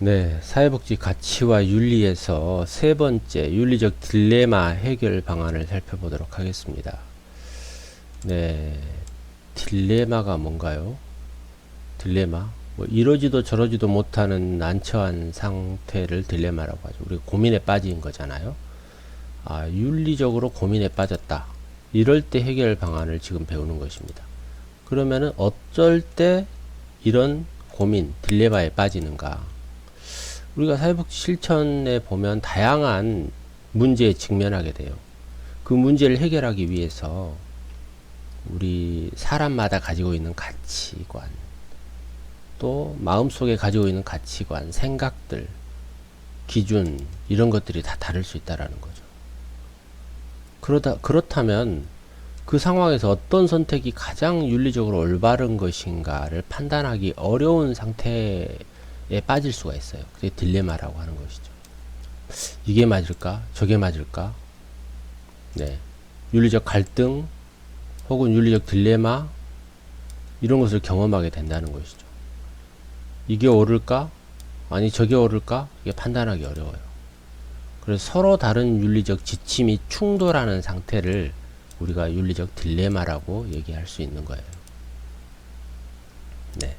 네, 사회복지 가치와 윤리에서 세 번째 윤리적 딜레마 해결 방안을 살펴보도록 하겠습니다. 네, 딜레마가 뭔가요? 딜레마? 뭐 이러지도 저러지도 못하는 난처한 상태를 딜레마라고 하죠. 우리가 고민에 빠진 거잖아요. 아, 윤리적으로 고민에 빠졌다. 이럴 때 해결 방안을 지금 배우는 것입니다. 그러면은 어쩔 때 이런 고민, 딜레마에 빠지는가? 우리가 사회복지 실천에 보면 다양한 문제에 직면하게 돼요. 그 문제를 해결하기 위해서 우리 사람마다 가지고 있는 가치관, 또 마음속에 가지고 있는 가치관, 생각들, 기준, 이런 것들이 다 다를 수 있다라는 거죠. 그렇다면 그 상황에서 어떤 선택이 가장 윤리적으로 올바른 것인가를 판단하기 어려운 상태에 빠질 수가 있어요. 그게 딜레마라고 하는 것이죠. 이게 맞을까? 저게 맞을까? 네. 윤리적 갈등 혹은 윤리적 딜레마 이런 것을 경험하게 된다는 것이죠. 이게 옳을까? 아니 저게 옳을까? 이게 판단하기 어려워요. 그래서 서로 다른 윤리적 지침이 충돌하는 상태를 우리가 윤리적 딜레마라고 얘기할 수 있는 거예요. 네.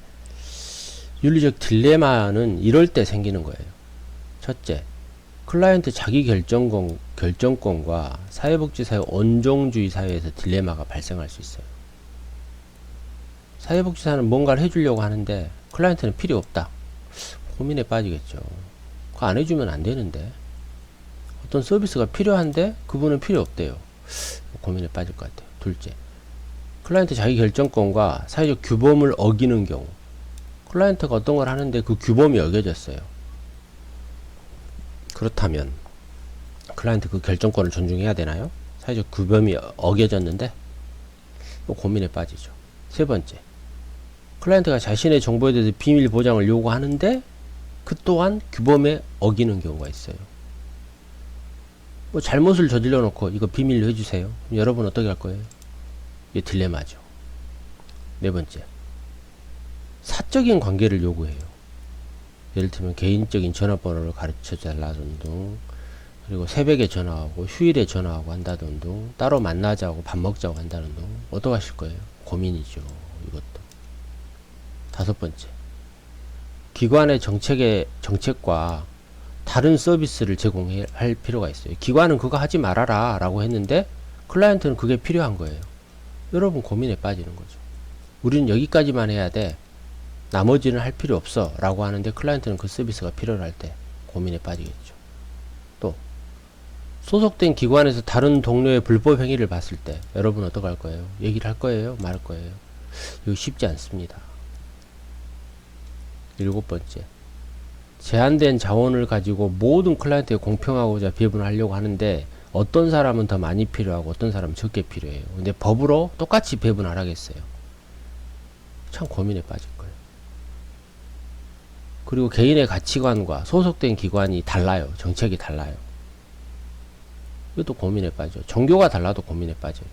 윤리적 딜레마는 이럴 때 생기는 거예요. 첫째, 클라이언트 자기 결정권과 사회복지사회 온종주의 사회에서 딜레마가 발생할 수 있어요. 사회복지사는 뭔가를 해주려고 하는데 클라이언트는 필요 없다. 고민에 빠지겠죠. 그거 안 해주면 안 되는데 어떤 서비스가 필요한데 그분은 필요 없대요. 고민에 빠질 것 같아요. 둘째, 클라이언트 자기 결정권과 사회적 규범을 어기는 경우, 클라이언트가 어떤 걸 하는데 그 규범이 어겨졌어요. 그렇다면 클라이언트 그 결정권을 존중해야 되나요? 사회적 규범이 어겨졌는데 또 고민에 빠지죠. 세 번째, 클라이언트가 자신의 정보에 대해서 비밀 보장을 요구하는데 그 또한 규범에 어기는 경우가 있어요. 뭐 잘못을 저질러 놓고 이거 비밀로 해주세요. 여러분 어떻게 할 거예요? 이게 딜레마죠. 네 번째, 사적인 관계를 요구해요. 예를 들면 개인적인 전화번호를 가르쳐 달라는 등, 그리고 새벽에 전화하고 휴일에 전화하고 한다는 등, 따로 만나자고 밥 먹자고 한다는 등, 어떻게 하실 거예요? 고민이죠. 이것도. 다섯 번째, 기관의 정책과 다른 서비스를 제공할 필요가 있어요. 기관은 그거 하지 말아라 라고 했는데 클라이언트는 그게 필요한 거예요. 여러분 고민에 빠지는 거죠. 우리는 여기까지만 해야 돼. 나머지는 할 필요 없어 라고 하는데 클라이언트는 그 서비스가 필요할 때 고민에 빠지겠죠. 또 소속된 기관에서 다른 동료의 불법 행위를 봤을 때 여러분 어떻게 할 거예요? 얘기를 할 거예요? 말 거예요? 이거 쉽지 않습니다. 일곱 번째, 제한된 자원을 가지고 모든 클라이언트에 공평하고자 배분을 하려고 하는데 어떤 사람은 더 많이 필요하고 어떤 사람은 적게 필요해요. 근데 법으로 똑같이 배분을 하겠어요. 참 고민에 빠질 거예요. 그리고 개인의 가치관과 소속된 기관이 달라요. 정책이 달라요. 이것도 고민에 빠져. 종교가 달라도 고민에 빠져요.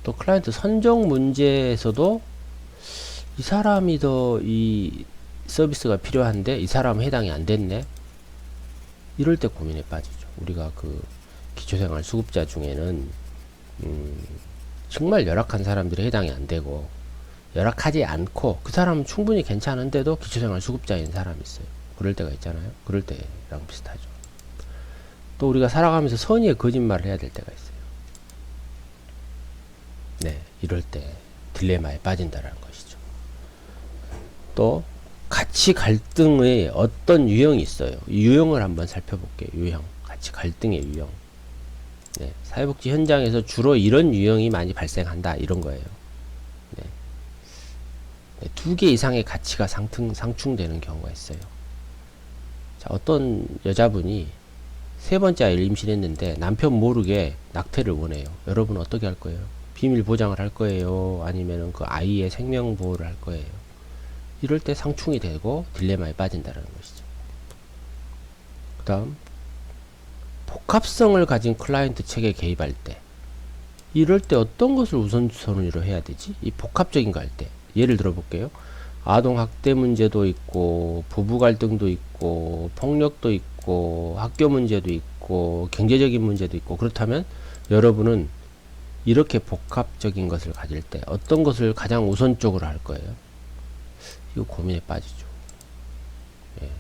또 클라이언트 선정 문제에서도 이 사람이 더 이 서비스가 필요한데 이 사람은 해당이 안 됐네. 이럴 때 고민에 빠지죠. 우리가 그 기초생활 수급자 중에는 정말 열악한 사람들이 해당이 안 되고 열악하지 않고 그 사람은 충분히 괜찮은데도 기초생활 수급자인 사람이 있어요. 그럴 때가 있잖아요. 그럴 때랑 비슷하죠. 또 우리가 살아가면서 선의의 거짓말을 해야 될 때가 있어요. 네, 이럴 때 딜레마에 빠진다라는 것이죠. 또 가치 갈등의 어떤 유형이 있어요. 유형을 한번 살펴볼게요. 유형, 가치 갈등의 유형. 네, 사회복지 현장에서 주로 이런 유형이 많이 발생한다 이런 거예요. 네. 네, 2개 이상의 가치가 상충되는 경우가 있어요. 자, 어떤 여자분이 세 번째 아이를 임신했는데 남편 모르게 낙태를 원해요. 여러분 어떻게 할 거예요? 비밀 보장을 할 거예요? 아니면 그 아이의 생명 보호를 할 거예요? 이럴 때 상충이 되고 딜레마에 빠진다는 것이죠. 그 다음, 복합성을 가진 클라이언트 체계에 개입할 때 이럴 때 어떤 것을 우선순위로 해야 되지? 이 복합적인 거 할 때 예를 들어 볼게요. 아동 학대 문제도 있고, 부부 갈등도 있고, 폭력도 있고, 학교 문제도 있고, 경제적인 문제도 있고, 그렇다면 여러분은 이렇게 복합적인 것을 가질 때 어떤 것을 가장 우선적으로 할 거예요? 이거 고민에 빠지죠. 예,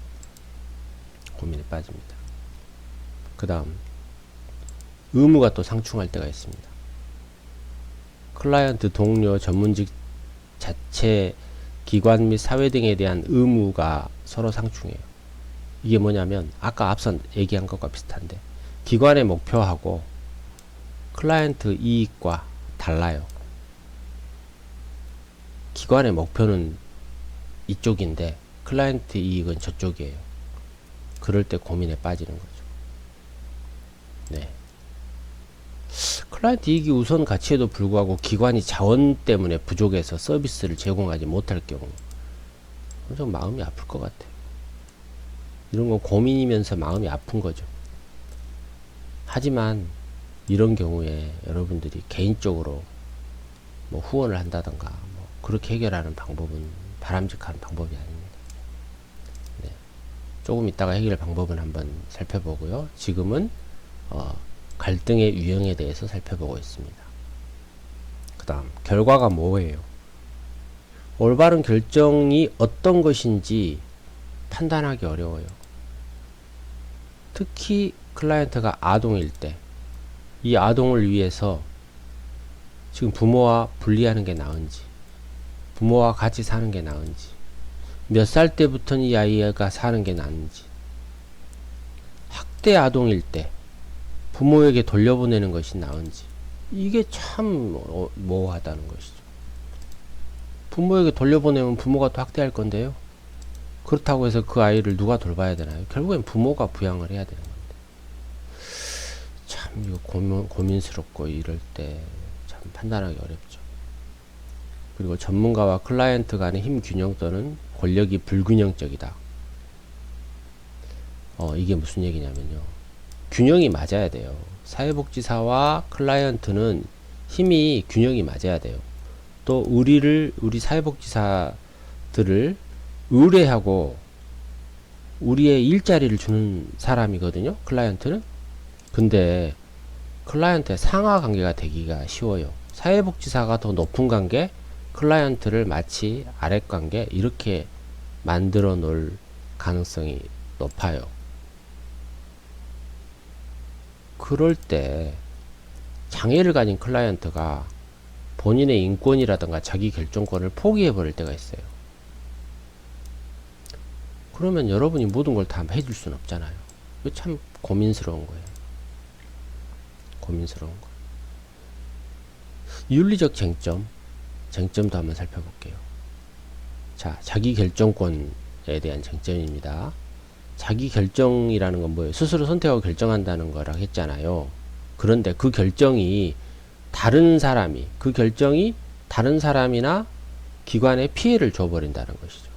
고민에 빠집니다. 그 다음, 의무가 또 상충할 때가 있습니다. 클라이언트, 동료, 전문직 자체, 기관 및 사회 등에 대한 의무가 서로 상충해요. 이게 뭐냐면 아까 앞선 얘기한 것과 비슷한데 기관의 목표하고 클라이언트 이익과 달라요. 기관의 목표는 이쪽인데 클라이언트 이익은 저쪽이에요. 그럴 때 고민에 빠지는 거죠. 네. 클라이언트 이익이 우선 가치에도 불구하고 기관이 자원 때문에 부족해서 서비스를 제공하지 못할 경우 좀 마음이 아플 것 같아요. 이런 건 고민이면서 마음이 아픈 거죠. 하지만 이런 경우에 여러분들이 개인적으로 뭐 후원을 한다던가 뭐 그렇게 해결하는 방법은 바람직한 방법이 아닙니다. 네. 조금 이따가 해결 방법은 한번 살펴보고요. 지금은 갈등의 유형에 대해서 살펴보고 있습니다. 그 다음 결과가 뭐예요? 올바른 결정이 어떤 것인지 판단하기 어려워요. 특히 클라이언트가 아동일 때 이 아동을 위해서 지금 부모와 분리하는 게 나은지 부모와 같이 사는 게 나은지 몇 살 때부터는 이 아이가 사는 게 나은지 학대 아동일 때 부모에게 돌려보내는 것이 나은지 이게 참 모호하다는 것이죠. 부모에게 돌려보내면 부모가 또 학대할 건데요. 그렇다고 해서 그 아이를 누가 돌봐야 되나요? 결국엔 부모가 부양을 해야 되는 건데 참 이거 고민스럽고 이럴 때 참 판단하기 어렵죠. 그리고 전문가와 클라이언트 간의 힘 균형 또는 권력이 불균형적이다. 이게 무슨 얘기냐면요. 균형이 맞아야 돼요. 사회복지사와 클라이언트는 힘이 균형이 맞아야 돼요. 또 우리 사회복지사들을 의뢰하고 우리의 일자리를 주는 사람이거든요. 클라이언트는. 근데 클라이언트의 상하 관계가 되기가 쉬워요. 사회복지사가 더 높은 관계, 클라이언트를 마치 아랫 관계 이렇게 만들어 놓을 가능성이 높아요. 그럴 때 장애를 가진 클라이언트가 본인의 인권이라든가 자기 결정권을 포기해 버릴 때가 있어요. 그러면 여러분이 모든 걸 다 해줄 수는 없잖아요. 이거 참 고민스러운 거예요. 고민스러운 거. 윤리적 쟁점도 한번 살펴볼게요. 자, 자기 결정권에 대한 쟁점입니다. 자기 결정이라는 건 뭐예요? 스스로 선택하고 결정한다는 거라고 했잖아요. 그런데 그 결정이 다른 사람이나 기관에 피해를 줘버린다는 것이죠.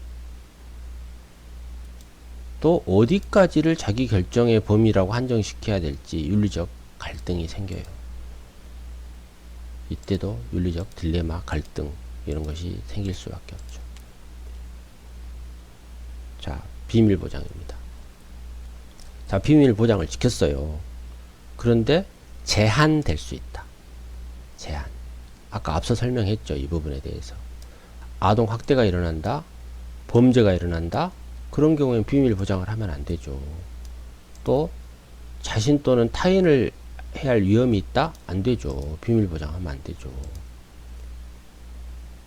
또 어디까지를 자기 결정의 범위라고 한정시켜야 될지 윤리적 갈등이 생겨요. 이때도 윤리적 딜레마, 갈등 이런 것이 생길 수밖에 없죠. 자, 비밀 보장입니다. 자, 비밀 보장을 지켰어요. 그런데 제한될 수 있다. 제한. 아까 앞서 설명했죠. 이 부분에 대해서. 아동 학대가 일어난다. 범죄가 일어난다. 그런 경우에는 비밀 보장을 하면 안 되죠. 또 자신 또는 타인을 해야 할 위험이 있다? 안 되죠. 비밀 보장하면 안 되죠.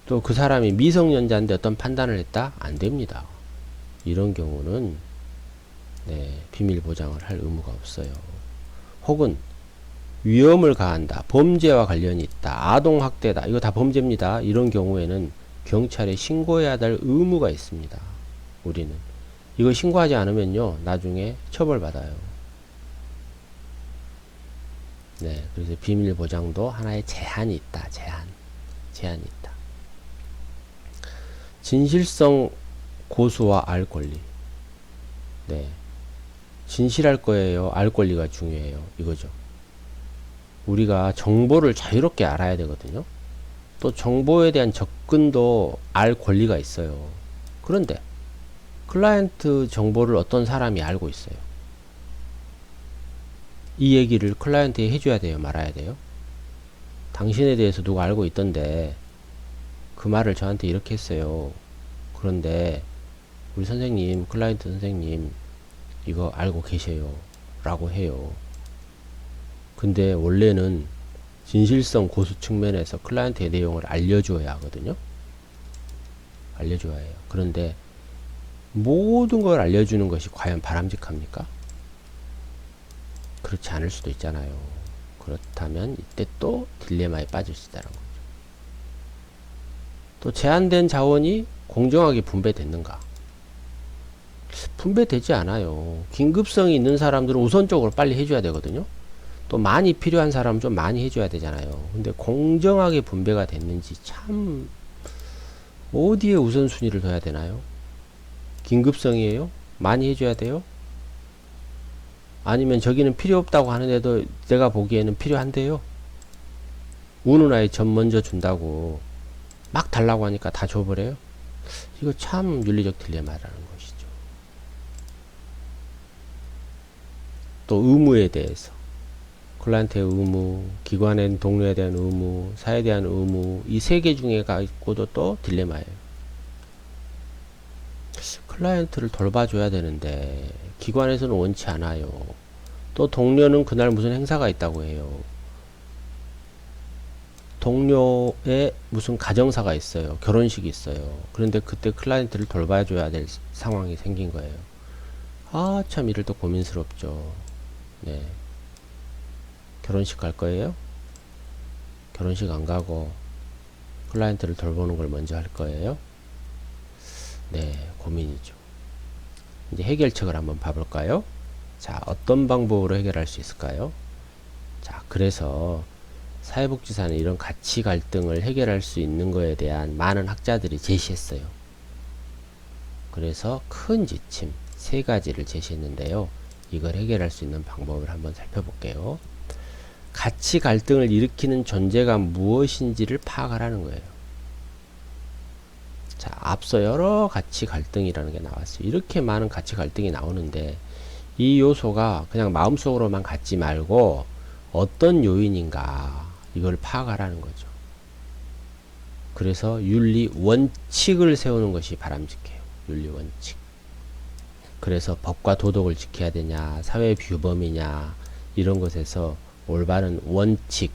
또 그 사람이 미성년자인데 어떤 판단을 했다? 안 됩니다. 이런 경우는 비밀 보장을 할 의무가 없어요. 혹은 위험을 가한다. 범죄와 관련이 있다. 아동학대다. 이거 다 범죄입니다. 이런 경우에는 경찰에 신고해야 될 의무가 있습니다. 우리는. 이거 신고하지 않으면요. 나중에 처벌받아요. 그래서 비밀 보장도 하나의 제한이 있다. 제한이 있다. 진실성 고수와 알 권리. 진실할 거예요. 알 권리가 중요해요. 이거죠. 우리가 정보를 자유롭게 알아야 되거든요. 또 정보에 대한 접근도 알 권리가 있어요. 그런데 클라이언트 정보를 어떤 사람이 알고 있어요. 이 얘기를 클라이언트에 해줘야 돼요, 말아야 돼요? 당신에 대해서 누가 알고 있던데 그 말을 저한테 이렇게 했어요. 그런데 우리 선생님, 클라이언트 선생님 이거 알고 계세요 라고 해요. 근데 원래는 진실성 고수 측면에서 클라이언트의 내용을 알려줘야 하거든요. 알려줘야 해요. 그런데 모든 걸 알려주는 것이 과연 바람직합니까? 그렇지 않을 수도 있잖아요. 그렇다면 이때 또 딜레마에 빠질 수 있다는 거죠. 또 제한된 자원이 공정하게 분배됐는가? 분배되지 않아요. 긴급성이 있는 사람들은 우선적으로 빨리 해줘야 되거든요. 또 많이 필요한 사람은 좀 많이 해줘야 되잖아요. 근데 공정하게 분배가 됐는지 참 어디에 우선순위를 둬야 되나요? 긴급성이에요? 많이 해줘야 돼요? 아니면 저기는 필요 없다고 하는데도 내가 보기에는 필요한데요? 우는 아이 전 먼저 준다고 막 달라고 하니까 다 줘버려요? 이거 참 윤리적 딜레마라는 것이죠. 또 의무에 대해서 클라이언트의 의무, 기관의 동료에 대한 의무, 사회에 대한 의무, 이 세 개 중에 갖고도 또 딜레마예요. 클라이언트를 돌봐줘야 되는데 기관에서는 원치 않아요. 또 동료는 그날 무슨 행사가 있다고 해요. 동료의 무슨 가정사가 있어요. 결혼식이 있어요. 그런데 그때 클라이언트를 돌봐줘야 될 상황이 생긴 거예요. 아, 참 이럴 때 고민스럽죠. 네. 결혼식 갈 거예요? 결혼식 안 가고 클라이언트를 돌보는 걸 먼저 할 거예요? 네, 고민이죠. 이제 해결책을 한번 봐볼까요? 자, 어떤 방법으로 해결할 수 있을까요? 자, 그래서 사회복지사는 이런 가치 갈등을 해결할 수 있는 거에 대한 많은 학자들이 제시했어요. 그래서 큰 지침 세 가지를 제시했는데요. 이걸 해결할 수 있는 방법을 한번 살펴볼게요. 가치 갈등을 일으키는 존재가 무엇인지를 파악하라는 거예요. 자, 앞서 여러 가치 갈등이라는 게 나왔어요. 이렇게 많은 가치 갈등이 나오는데 이 요소가 그냥 마음속으로만 갖지 말고 어떤 요인인가 이걸 파악하라는 거죠. 그래서 윤리 원칙을 세우는 것이 바람직해요. 윤리 원칙. 그래서 법과 도덕을 지켜야 되냐, 사회 규범이냐 이런 것에서 올바른 원칙,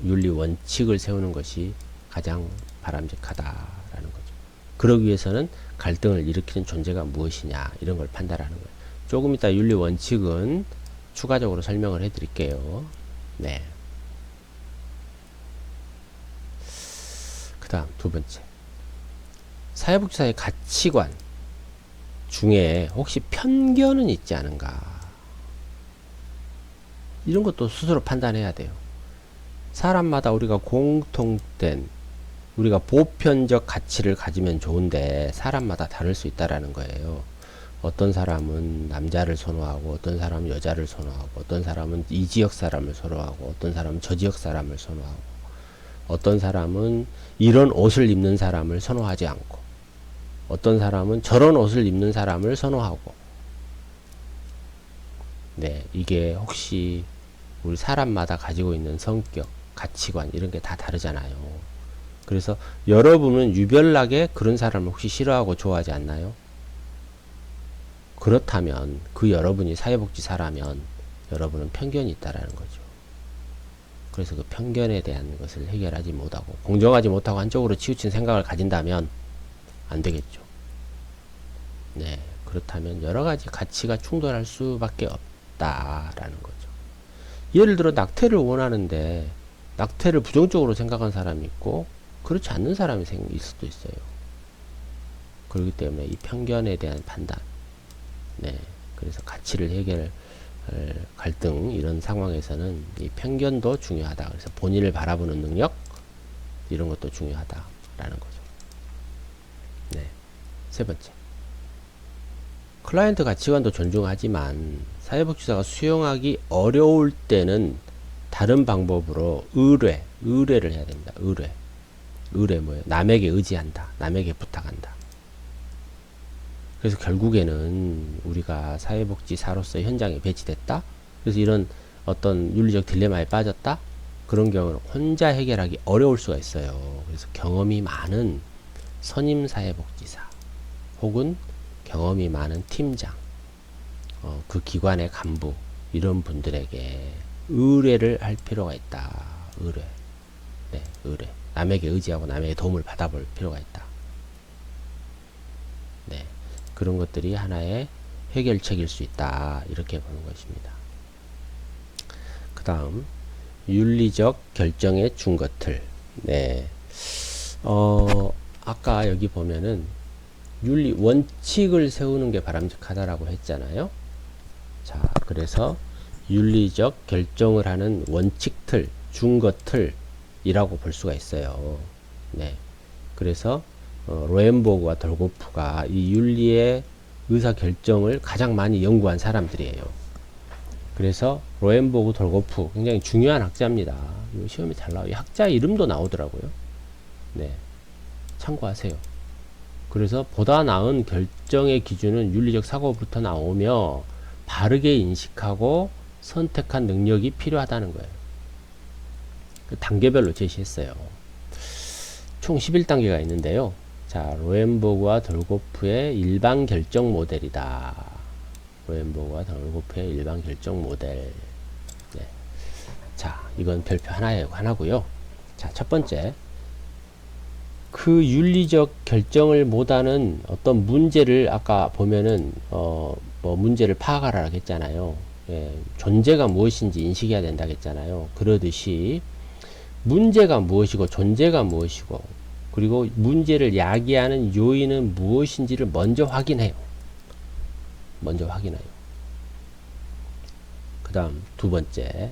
윤리 원칙을 세우는 것이 가장 바람직하다라는 거죠. 그러기 위해서는 갈등을 일으키는 존재가 무엇이냐 이런 걸 판단하는 거예요. 조금 이따 윤리 원칙은 추가적으로 설명을 해드릴게요. 네. 그 다음 두 번째, 사회복지사의 가치관 중에 혹시 편견은 있지 않은가, 이런 것도 스스로 판단해야 돼요. 사람마다 우리가 공통된 우리가 보편적 가치를 가지면 좋은데 사람마다 다를 수 있다라는 거예요. 어떤 사람은 남자를 선호하고 어떤 사람은 여자를 선호하고 어떤 사람은 이 지역 사람을 선호하고 어떤 사람은 저 지역 사람을 선호하고 어떤 사람은 이런 옷을 입는 사람을 선호하지 않고 어떤 사람은 저런 옷을 입는 사람을 선호하고, 네, 이게 혹시 우리 사람마다 가지고 있는 성격, 가치관 이런 게 다 다르잖아요. 그래서 여러분은 유별나게 그런 사람을 혹시 싫어하고 좋아하지 않나요? 그렇다면 그 여러분이 사회복지사라면 여러분은 편견이 있다라는 거죠. 그래서 그 편견에 대한 것을 해결하지 못하고 공정하지 못하고 한쪽으로 치우친 생각을 가진다면 안 되겠죠. 네, 그렇다면 여러 가지 가치가 충돌할 수밖에 없다라는 거죠. 예를 들어 낙태를 원하는데 낙태를 부정적으로 생각한 사람이 있고 그렇지 않는 사람이 있을 수도 있어요. 그렇기 때문에 이 편견에 대한 판단, 네, 그래서 가치를 해결할 갈등 이런 상황에서는 이 편견도 중요하다. 그래서 본인을 바라보는 능력 이런 것도 중요하다라는 거죠. 네, 세 번째, 클라이언트 가치관도 존중하지만 사회복지사가 수용하기 어려울 때는 다른 방법으로 의뢰를 해야 됩니다. 의뢰 뭐예요? 남에게 의지한다. 남에게 부탁한다. 그래서 결국에는 우리가 사회복지사로서 현장에 배치됐다. 그래서 이런 어떤 윤리적 딜레마에 빠졌다. 그런 경우는 혼자 해결하기 어려울 수가 있어요. 그래서 경험이 많은 선임 사회복지사 혹은 경험이 많은 팀장, 그 기관의 간부 이런 분들에게 의뢰를 할 필요가 있다. 의뢰. 네, 의뢰. 남에게 의지하고 남에게 도움을 받아볼 필요가 있다. 네, 그런 것들이 하나의 해결책일 수 있다. 이렇게 보는 것입니다. 그 다음 윤리적 결정의 준것들. 네, 아까 여기 보면은 윤리 원칙을 세우는 게 바람직하다라고 했잖아요. 자, 그래서 윤리적 결정을 하는 원칙틀, 준것틀이라고 볼 수가 있어요. 네, 그래서 로엔보그와 돌고프가 이 윤리의 의사 결정을 가장 많이 연구한 사람들이에요. 그래서 로엔보그, 돌고프 굉장히 중요한 학자입니다. 시험에 잘 나와요. 학자 이름도 나오더라고요. 네, 참고하세요. 그래서 보다 나은 결정의 기준은 윤리적 사고부터 나오며 바르게 인식하고 선택한 능력이 필요하다는 거예요. 단계별로 제시했어요. 총 11단계가 있는데요. 자, 로엔보그와 돌고프의 일반 결정 모델이다. 로엔보그와 돌고프의 일반 결정 모델. 네. 자, 이건 별표 하나고요. 자, 첫 번째. 그 윤리적 결정을 못하는 어떤 문제를 아까 보면은 문제를 파악하라고 했잖아요. 예, 존재가 무엇인지 인식해야 된다고 했잖아요. 그러듯이 문제가 무엇이고 존재가 무엇이고 그리고 문제를 야기하는 요인은 무엇인지를 먼저 확인해요. 그 다음 두 번째,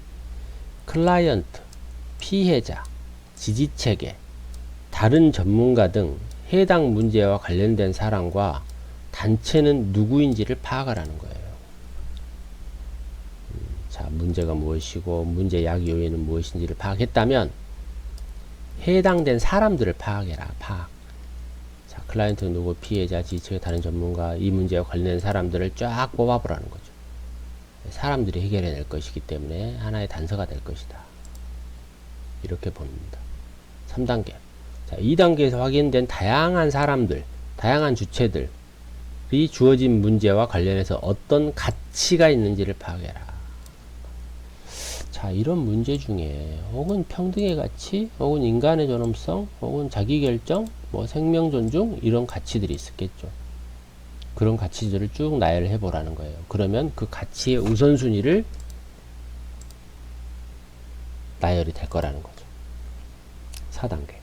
클라이언트, 피해자, 지지체계, 다른 전문가 등 해당 문제와 관련된 사람과 단체는 누구인지를 파악하라는 거예요. 자, 문제가 무엇이고 문제 야기 요인은 무엇인지를 파악했다면 해당된 사람들을 파악해라. 자, 클라이언트 누구, 피해자, 지지체계, 다른 전문가, 이 문제와 관련된 사람들을 쫙 뽑아보라는 거죠. 사람들이 해결해낼 것이기 때문에 하나의 단서가 될 것이다. 이렇게 봅니다. 3단계. 자, 2단계에서 확인된 다양한 사람들, 다양한 주체들이 주어진 문제와 관련해서 어떤 가치가 있는지를 파악해라. 자, 이런 문제 중에 혹은 평등의 가치, 혹은 인간의 존엄성, 혹은 자기결정, 생명 존중 이런 가치들이 있었겠죠. 그런 가치들을 쭉 나열해 보라는 거예요. 그러면 그 가치의 우선순위를 나열이 될 거라는 거죠. 4단계.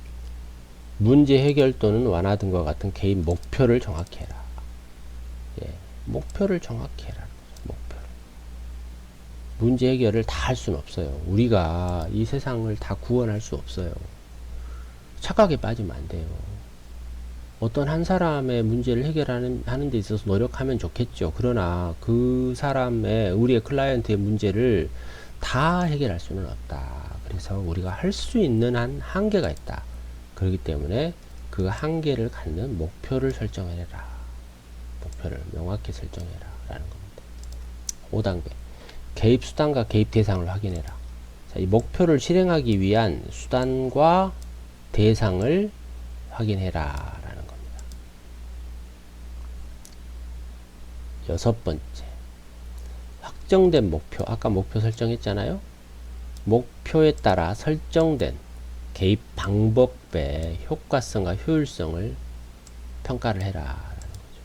문제 해결 또는 완화 등과 같은 개인 목표를 정확히 해라. 예, 목표를 정확히 해라. 목표를. 문제 해결을 다 할 수는 없어요. 우리가 이 세상을 다 구원할 수 없어요. 착각에 빠지면 안 돼요. 어떤 한 사람의 문제를 하는 데 있어서 노력하면 좋겠죠. 그러나 그 사람의, 우리의 클라이언트의 문제를 다 해결할 수는 없다. 그래서 우리가 할 수 있는 한 한계가 있다. 그렇기 때문에 그 한계를 갖는 목표를 설정해라. 목표를 명확히 설정해라. 라는 겁니다. 5단계. 개입 수단과 개입 대상을 확인해라. 자, 이 목표를 실행하기 위한 수단과 대상을 확인해라. 라는 겁니다. 6번째. 확정된 목표. 아까 목표 설정했잖아요. 목표에 따라 설정된 개입 방법의 효과성과 효율성을 평가를 해라. 라는 거죠.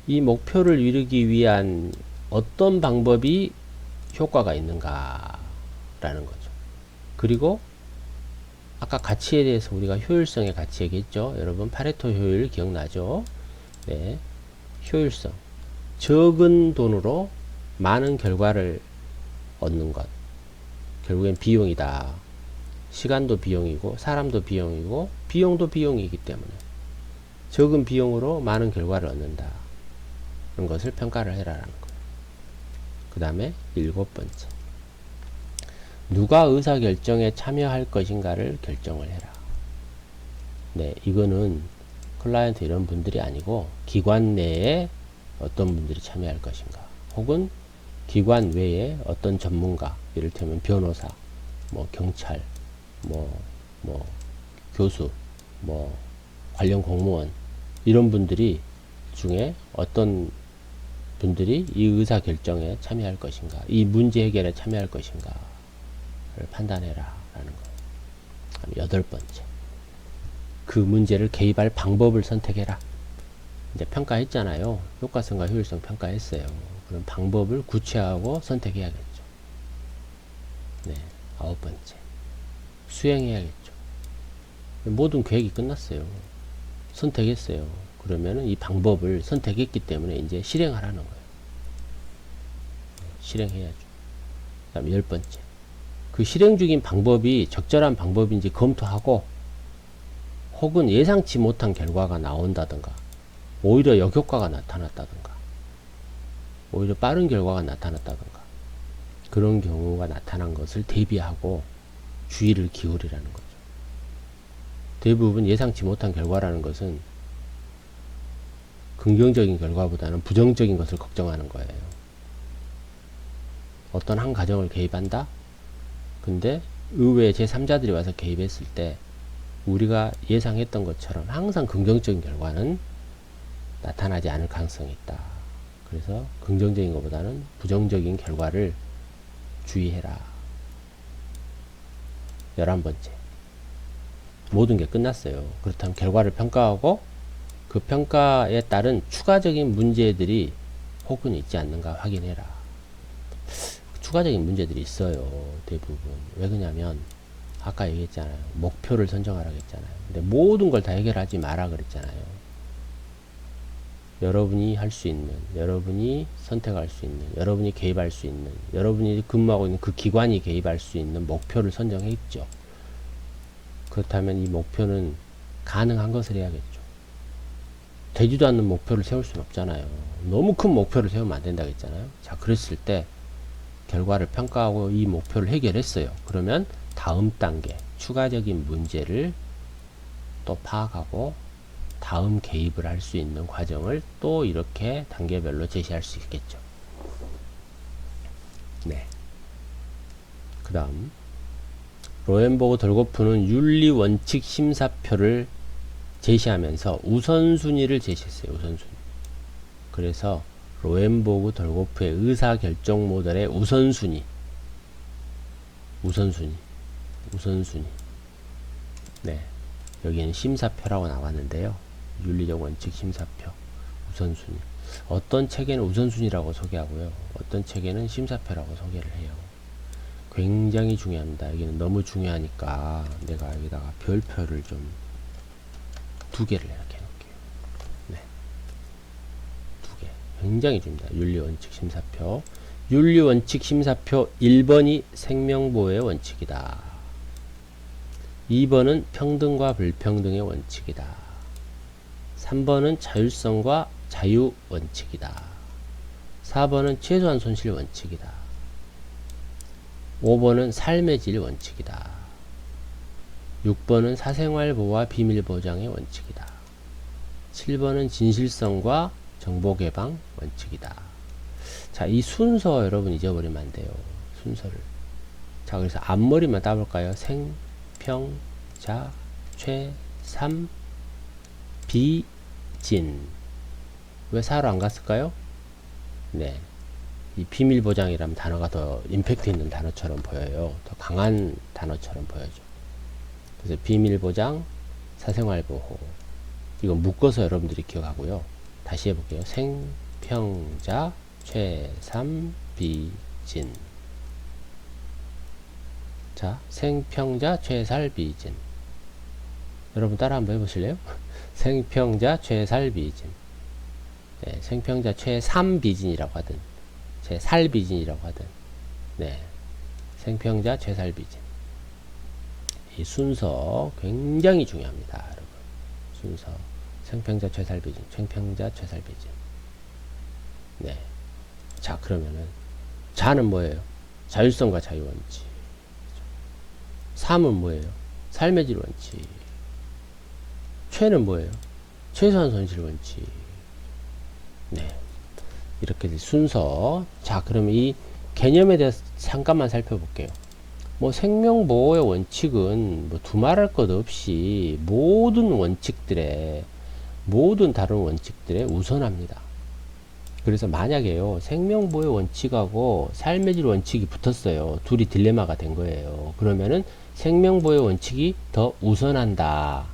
이 목표를 이루기 위한 어떤 방법이 효과가 있는가 라는 거죠. 그리고 아까 가치에 대해서 우리가 효율성의 가치 얘기했죠. 여러분 파레토 효율 기억나죠? 네, 효율성. 적은 돈으로 많은 결과를 얻는 것. 결국엔 비용이다. 시간도 비용이고 사람도 비용이고 비용도 비용이기 때문에 적은 비용으로 많은 결과를 얻는다. 그런 것을 평가를 해라라는 거예요. 그 다음에 7번째. 누가 의사결정에 참여할 것인가를 결정을 해라. 네, 이거는 클라이언트 이런 분들이 아니고 기관 내에 어떤 분들이 참여할 것인가, 혹은 기관 외에 어떤 전문가, 이를테면 변호사, 뭐 경찰, 뭐 교수, 뭐 관련 공무원, 이런 분들이 중에 어떤 분들이 이 의사 결정에 참여할 것인가, 이 문제 해결에 참여할 것인가를 판단해라 라는 거예요. 8번째, 그 문제를 개입할 방법을 선택해라. 이제 평가했잖아요. 효과성과 효율성 평가했어요. 그럼 방법을 구체화하고 선택해야겠죠. 네, 9번째, 수행해야겠죠. 모든 계획이 끝났어요. 선택했어요. 그러면은 이 방법을 선택했기 때문에 이제 실행하라는 거예요. 실행해야죠. 그 다음 10번째, 그 실행 중인 방법이 적절한 방법인지 검토하고, 혹은 예상치 못한 결과가 나온다든가, 오히려 역효과가 나타났다든가, 오히려 빠른 결과가 나타났다든가, 그런 경우가 나타난 것을 대비하고 주의를 기울이라는 거죠. 대부분 예상치 못한 결과라는 것은 긍정적인 결과보다는 부정적인 것을 걱정하는 거예요. 어떤 한 가정을 개입한다? 근데 의외의 제3자들이 와서 개입했을 때 우리가 예상했던 것처럼 항상 긍정적인 결과는 나타나지 않을 가능성이 있다. 그래서 긍정적인 것보다는 부정적인 결과를 주의해라. 11번째, 모든 게 끝났어요. 그렇다면 결과를 평가하고 그 평가에 따른 추가적인 문제들이 혹은 있지 않는가 확인해라. 추가적인 문제들이 있어요. 대부분. 왜 그러냐면 아까 얘기했잖아요. 목표를 선정하라고 했잖아요. 근데 모든 걸 다 해결하지 마라 그랬잖아요. 여러분이 할 수 있는, 여러분이 선택할 수 있는, 여러분이 개입할 수 있는, 여러분이 근무하고 있는 그 기관이 개입할 수 있는 목표를 선정했죠. 그렇다면 이 목표는 가능한 것을 해야겠죠. 되지도 않는 목표를 세울 수는 없잖아요. 너무 큰 목표를 세우면 안 된다고 했잖아요. 자, 그랬을 때 결과를 평가하고 이 목표를 해결했어요. 그러면 다음 단계, 추가적인 문제를 또 파악하고 다음 개입을 할 수 있는 과정을 또 이렇게 단계별로 제시할 수 있겠죠. 네. 그 다음, 로엔보그 덜고프는 윤리원칙 심사표를 제시하면서 우선순위를 제시했어요. 우선순위. 그래서 로엔보그 덜고프의 의사결정 모델의 우선순위. 네. 여기는 심사표라고 나왔는데요. 윤리적 원칙 심사표. 우선순위. 어떤 책에는 우선순위라고 소개하고요. 어떤 책에는 심사표라고 소개를 해요. 굉장히 중요합니다. 여기는 너무 중요하니까 내가 여기다가 별표를 좀 2개를 이렇게 해놓을게요. 네. 2개. 굉장히 중요합니다. 윤리원칙 심사표. 윤리원칙 심사표 1번이 생명보호의 원칙이다. 2번은 평등과 불평등의 원칙이다. 3번은 자율성과 자유 원칙이다. 4번은 최소한 손실 원칙이다. 5번은 삶의 질 원칙이다. 6번은 사생활 보호와 비밀 보장의 원칙이다. 7번은 진실성과 정보 개방 원칙이다. 자, 이 순서 여러분 잊어버리면 안 돼요. 순서를. 자, 그래서 앞머리만 따볼까요? 생, 평, 자, 최, 삼, 비, 진. 왜 사로 안 갔을까요? 네. 이 비밀 보장이라는 단어가 더 임팩트 있는 단어처럼 보여요. 더 강한 단어처럼 보여죠. 그래서 비밀 보장, 사생활 보호. 이거 묶어서 여러분들이 기억하고요. 다시 해볼게요. 생, 평, 자, 최, 삼, 비, 진. 자, 생평자, 최살, 비진. 여러분 따라 한번 해보실래요? 생평자, 최살, 비진. 네, 생평자, 최삼, 비진이라고 하든, 최살, 비진이라고 하든. 네, 생평자, 최살, 비진. 이 순서 굉장히 중요합니다, 여러분. 순서. 생평자, 최살, 비진. 생평자, 최살, 비진. 네. 자, 그러면은, 자는 뭐예요? 자율성과 자유원칙. 삼은 뭐예요? 삶의 질 원칙. 최는 뭐예요? 최소한 손실 원칙. 네. 이렇게 순서. 자, 그러면 이 개념에 대해서 잠깐만 살펴볼게요. 뭐 생명보호의 원칙은 뭐 두말할 것 없이 모든 다른 원칙들에 우선합니다. 그래서 만약에요, 생명보호의 원칙하고 삶의 질 원칙이 붙었어요. 둘이 딜레마가 된 거예요. 그러면은 생명보호의 원칙이 더 우선한다.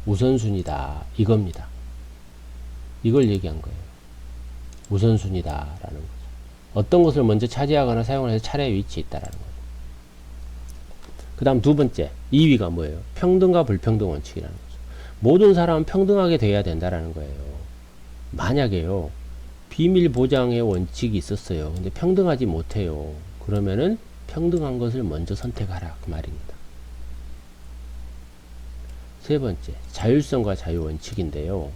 우선순위다. 이겁니다. 이걸 얘기한 거예요. 우선순위다라는 거죠. 어떤 것을 먼저 차지하거나 사용을 해서 차례에 위치해 있다라는 거죠. 그 다음 두 번째, 2위가 뭐예요? 평등과 불평등 원칙이라는 거죠. 모든 사람은 평등하게 돼야 된다라는 거예요. 만약에요, 비밀 보장의 원칙이 있었어요. 근데 평등하지 못해요. 그러면은 평등한 것을 먼저 선택하라. 그 말입니다. 세 번째, 자율성과 자유 원칙인데요.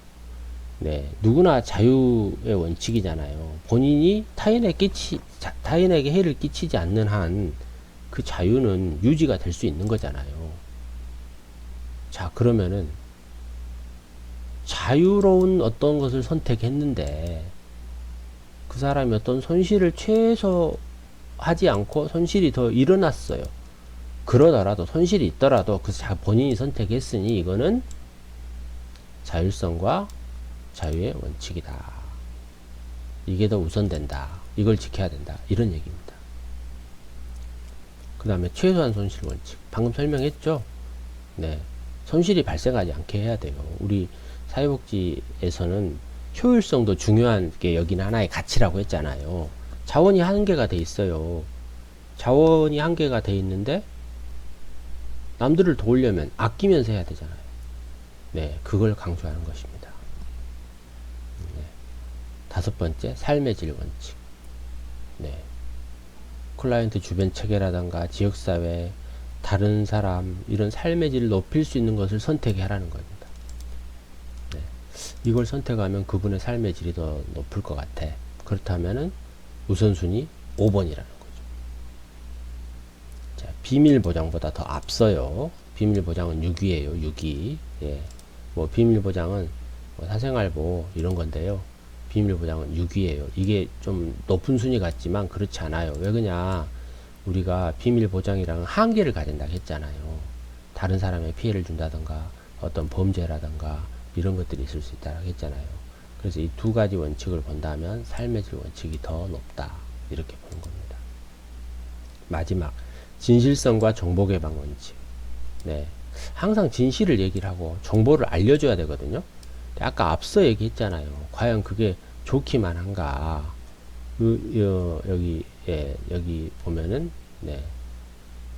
네, 누구나 자유의 원칙이잖아요. 본인이 타인에게 해를 끼치지 않는 한 그 자유는 유지가 될 수 있는 거잖아요. 자, 그러면은 자유로운 어떤 것을 선택했는데 그 사람이 어떤 손실을 최소하지 않고 손실이 더 일어났어요. 그러더라도 손실이 있더라도 본인이 선택했으니 이거는 자율성과 자유의 원칙이다. 이게 더 우선된다. 이걸 지켜야 된다. 이런 얘기입니다. 그 다음에 최소한 손실 원칙. 방금 설명했죠? 네. 손실이 발생하지 않게 해야 돼요. 우리 사회복지에서는 효율성도 중요한 게 여기는 하나의 가치라고 했잖아요. 자원이 한계가 돼 있어요. 자원이 한계가 돼 있는데 남들을 도우려면 아끼면서 해야 되잖아요. 네. 그걸 강조하는 것입니다. 네. 다섯 번째, 삶의 질 원칙. 네. 클라이언트 주변 체계라든가 지역사회, 다른 사람, 이런 삶의 질을 높일 수 있는 것을 선택하라는 겁니다. 네. 이걸 선택하면 그분의 삶의 질이 더 높을 것 같아. 그렇다면은 우선순위 5번이라는 거죠. 자, 비밀 보장보다 더 앞서요. 비밀 보장은 6위예요. 6위. 예. 뭐 비밀 보장은 뭐 사생활보 이런 건데요. 비밀 보장은 6위예요. 이게 좀 높은 순위 같지만 그렇지 않아요. 왜 그냐? 우리가 비밀 보장이랑은 한계를 가진다고 했잖아요. 다른 사람에 피해를 준다던가 어떤 범죄라던가 이런 것들이 있을 수 있다고 했잖아요. 그래서 이 두 가지 원칙을 본다면 삶의 질 원칙이 더 높다. 이렇게 보는 겁니다. 마지막, 진실성과 정보 개방 원칙. 네. 항상 진실을 얘기를 하고 정보를 알려줘야 되거든요. 아까 앞서 얘기했잖아요. 과연 그게 좋기만 한가? 여기 보면은, 네,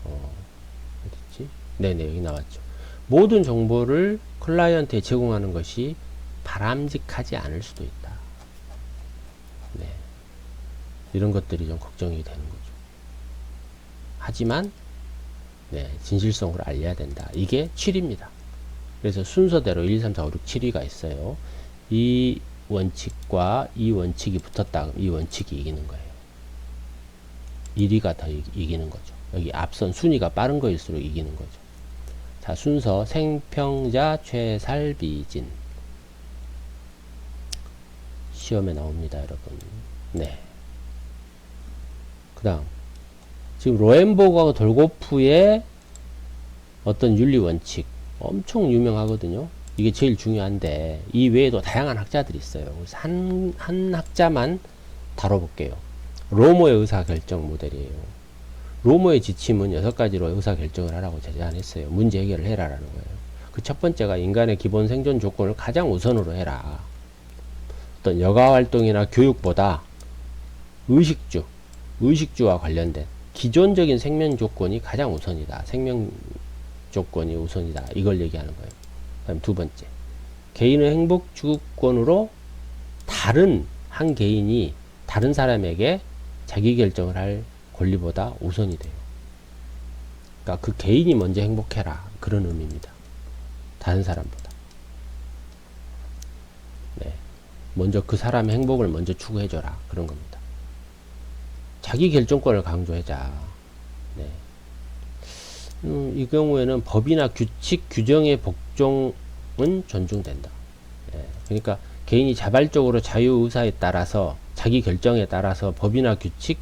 어딨지? 네네, 여기 나왔죠. 모든 정보를 클라이언트에 제공하는 것이 바람직하지 않을 수도 있다. 네. 이런 것들이 좀 걱정이 되는 거죠. 하지만, 네, 진실성으로 알려야 된다. 이게 7입니다. 그래서 순서대로 1, 2, 3, 4, 5, 6, 7위가 있어요. 이 원칙과 이 원칙이 붙었다. 이 원칙이 이기는 거예요. 1위가 더 이기는 거죠. 여기 앞선 순위가 빠른 거일수록 이기는 거죠. 자, 순서 생평자 최살비진. 시험에 나옵니다, 여러분. 네. 그 다음. 지금 로엔보그하고 돌고프의 어떤 윤리 원칙. 엄청 유명하거든요. 이게 제일 중요한데 이 외에도 다양한 학자들이 있어요. 그래서 한 학자만 다뤄볼게요. 로모의 의사결정 모델이에요. 로모의 지침은 6가지로 의사결정을 하라고 제안했어요. 문제 해결을 해라라는 거예요. 그 첫 번째가 인간의 기본 생존 조건을 가장 우선으로 해라. 어떤 여가활동이나 교육보다 의식주와 관련된 기존적인 생명 조건이 가장 우선이다. 생명 조건이 우선이다. 이걸 얘기하는 거예요. 그다음 두 번째, 개인의 행복 주권으로 한 개인이 다른 사람에게 자기 결정을 할 권리보다 우선이 돼요. 그러니까 그 개인이 먼저 행복해라. 그런 의미입니다. 다른 사람보다. 네. 먼저 그 사람의 행복을 먼저 추구해줘라. 그런 겁니다. 자기 결정권을 강조하자. 네. 이 경우에는 법이나 규칙, 규정의 복종은 존중된다. 예, 그러니까 개인이 자발적으로 자유의사에 따라서 자기 결정에 따라서 법이나 규칙,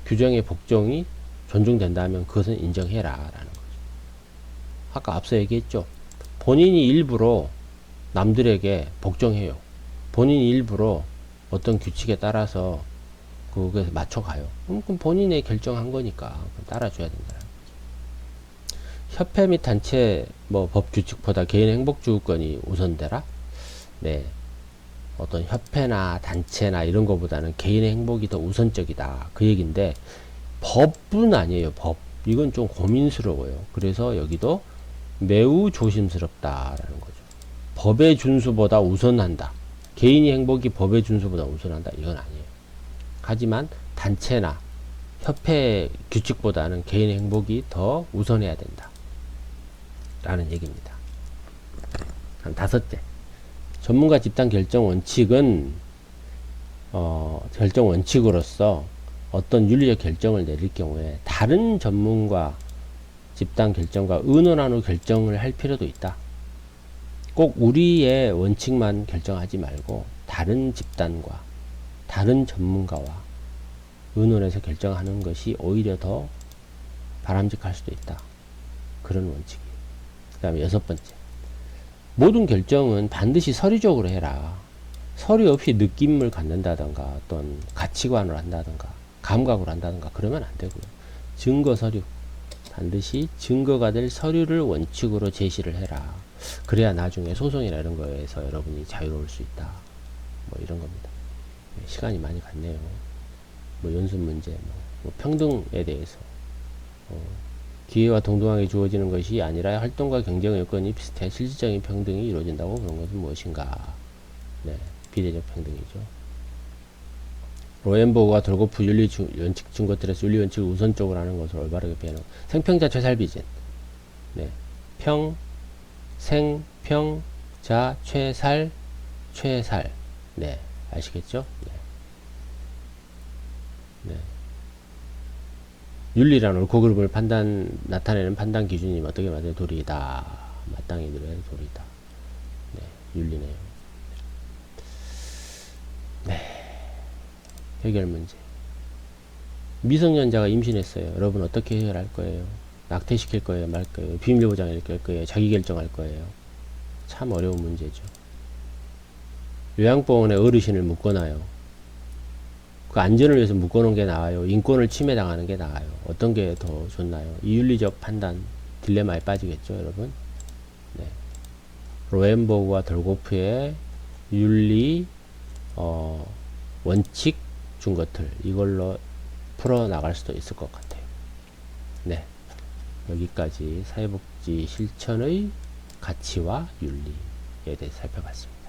규정의 복종이 존중된다면 그것은 인정해라 라는 거죠. 아까 앞서 얘기했죠. 본인이 일부러 남들에게 복종해요. 본인이 일부러 어떤 규칙에 따라서 그거에 맞춰가요. 그럼 본인의 결정한 거니까 따라줘야 된다. 협회 및 단체 뭐 법 규칙보다 개인의 행복 주권이 우선되라? 네. 어떤 협회나 단체나 이런 거보다는 개인의 행복이 더 우선적이다. 그 얘기인데 법은 아니에요. 법. 이건 좀 고민스러워요. 그래서 여기도 매우 조심스럽다라는 거죠. 법의 준수보다 우선한다. 개인의 행복이 법의 준수보다 우선한다. 이건 아니에요. 하지만 단체나 협회 규칙보다는 개인의 행복이 더 우선해야 된다. 라는 얘기입니다. 한 5째. 전문가 집단 결정 원칙은 결정 원칙으로서 어떤 윤리적 결정을 내릴 경우에 다른 전문가 집단 결정과 의논한 후 결정을 할 필요도 있다. 꼭 우리의 원칙만 결정하지 말고 다른 집단과 다른 전문가와 의논해서 결정하는 것이 오히려 더 바람직할 수도 있다. 그런 원칙이에요. 그 다음에 6번째. 모든 결정은 반드시 서류적으로 해라. 서류 없이 느낌을 갖는다던가 어떤 가치관을 한다던가 감각으로 한다던가 그러면 안 되고요. 증거 서류. 반드시 증거가 될 서류를 원칙으로 제시를 해라. 그래야 나중에 소송이나 이런 거에서 여러분이 자유로울 수 있다. 뭐 이런 겁니다. 시간이 많이 갔네요. 뭐 연습 문제, 뭐 평등에 대해서 기회와 동등하게 주어지는 것이 아니라 활동과 경쟁 여건이 비슷해 실질적인 평등이 이루어진다고 그런 것은 무엇인가? 네, 비례적 평등이죠. 로엔버그와 돌고프 윤리 원칙 증거들에서 윤리 원칙을 우선적으로 하는 것을 올바르게 표현하고 생평자 최살비진. 네, 생평자 최살. 네, 아시겠죠? 네. 윤리란 옳고 그름을 나타내는 판단 기준이 어떻게 말해 도리이다. 마땅히 누려야 도리이다. 네, 윤리네요. 네. 해결 문제. 미성년자가 임신했어요. 여러분 어떻게 해결할 거예요? 낙태시킬 거예요? 말 거예요? 비밀 보장할 거예요? 자기 결정할 거예요? 참 어려운 문제죠. 요양병원에 어르신을 묶어놔요. 그 안전을 위해서 묶어놓은 게 나아요? 인권을 침해당하는 게 나아요? 어떤 게 더 좋나요? 이 윤리적 판단 딜레마에 빠지겠죠, 여러분? 네. 로엔버그와 덜고프의 윤리 원칙 준 것들 이걸로 풀어 나갈 수도 있을 것 같아요. 네. 여기까지 사회복지 실천의 가치와 윤리에 대해서 살펴봤습니다.